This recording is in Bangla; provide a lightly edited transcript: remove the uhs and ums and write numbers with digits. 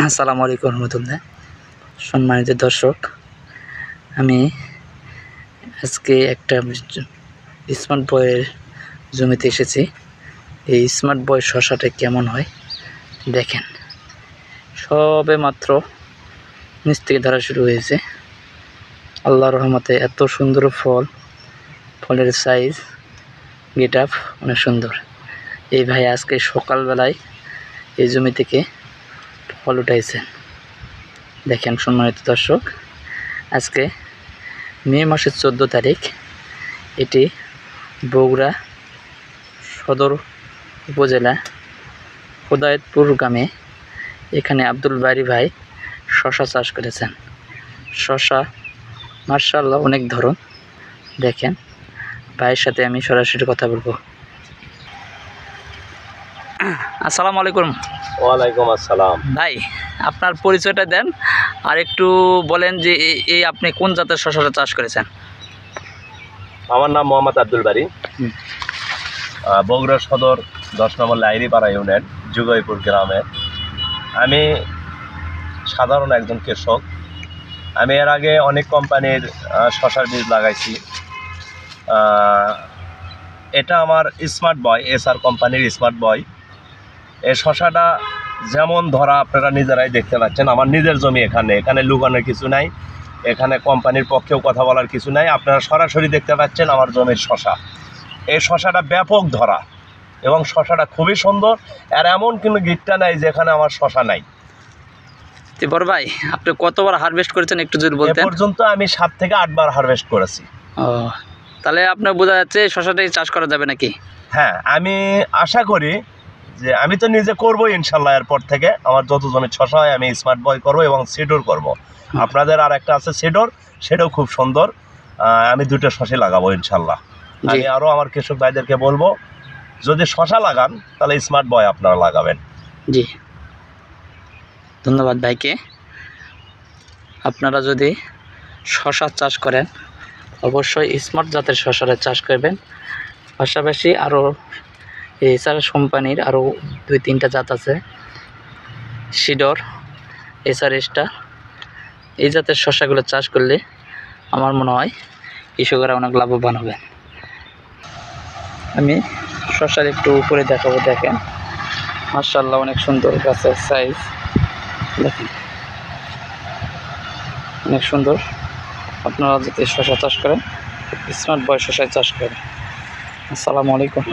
আসসালামু আলাইকুম রহমতুল্লাহ। সম্মানিত দর্শক, আমি আজকে একটা স্মার্ট বয়ের জমিতে এসেছি। এই স্মার্ট বয় শসাটা কেমন হয় দেখেন। সবে মাত্র নিচ থেকে ধরা শুরু হয়েছে। আল্লাহর রহমতে এত সুন্দর ফলের সাইজ, গেট আপ অনেক সুন্দর। এই ভাই আজকে সকালবেলায় এই জমি থেকে ফল উঠাইছেন। দেখেন সম্মানিত দর্শক, আজকে মে মাসের 14 তারিখ। এটি বগুড়া সদর উপজেলা খোদায়েতপুর গ্রামে। এখানে আব্দুল বারি ভাই শশা চাষ করেছেন। শশা মাশাআল্লাহ অনেক ধরন। দেখেন, ভাইয়ের সাথে আমি সরাসরি কথা বলবো। আসসালামু আলাইকুম। ওয়ালাইকুম আসসালাম। ভাই, আপনার পরিচয়টা দেন আর একটু বলেন যে এই আপনি কোন জাতের শসাটা চাষ করেছেন। আমার নাম মোহাম্মদ আব্দুল বারি, বগুড়া সদর 10 নম্বর লাইরিপাড়া ইউনিয়ন যুগইপুর গ্রামের। আমি সাধারণ একজন কৃষক। আমি এর আগে অনেক কোম্পানির শসার বীজ লাগাইছি। এটা আমার স্মার্ট বয়, এসআর কোম্পানির স্মার্ট বয়। এই শসাটা যেমন ধরা আপনারা নিজেরাই দেখতে পাচ্ছেন। আমার নিজের জমি, এখানে লুকানোর কিছু নাই, এখানে কোম্পানির পক্ষেও কথা বলার কিছু নাই। আপনারা সরাসরি দেখতে পাচ্ছেন আমার জমির শসা। এই শসাটা ব্যাপক ধরা এবং শসাটা খুবই সুন্দর। আর এমন কোনো গিটটা নাই যেখানে আমার শসা নাই। বড় ভাই, আপনি কতবার হারভেস্ট করেছেন একটু যদি বলতেন। এ পর্যন্ত আমি 7 থেকে 8 বার হারভেস্ট করেছি। ও, তাহলে আপনার বোঝা যাচ্ছে শসাটাই চাষ করা যাবে নাকি? হ্যাঁ, আমি আশা করি যে আমি তো নিজে করবো ইনশাল্লাহ। এরপর থেকে আমার যত জমির শসা হয় আমি স্মার্ট বয় করবো এবং সিডোর করব। আপনাদের আর একটা আছে সিডোর, সেটাও খুব সুন্দর। আমি 2টা শসা লাগাবো ইনশাল্লাহ। আমি আরও আমার কৃষক ভাইদেরকে বলবো, যদি শসা লাগান তাহলে স্মার্ট বয় আপনারা লাগাবেন। জি, ধন্যবাদ ভাইকে। আপনারা যদি শসা চাষ করেন অবশ্যই স্মার্ট জাতের শসার চাষ করবেন। পাশাপাশি আরও এছাড়া কোম্পানির আরও 2-3টা জাত আছে, সিডর, এসআরএসটা। এই জাতের শসাগুলো চাষ করলে আমার মনে হয় কৃষকরা অনেক লাভবান হবে। আমি শসার একটু উপরে দেখাবো। দেখেন মাশাআল্লাহ অনেক সুন্দর গাছের সাইজ। দেখেন অনেক সুন্দর। আপনারা যদি শসা চাষ করেন স্মার্ট বয় শসায় চাষ করেন। আসসালামু আলাইকুম।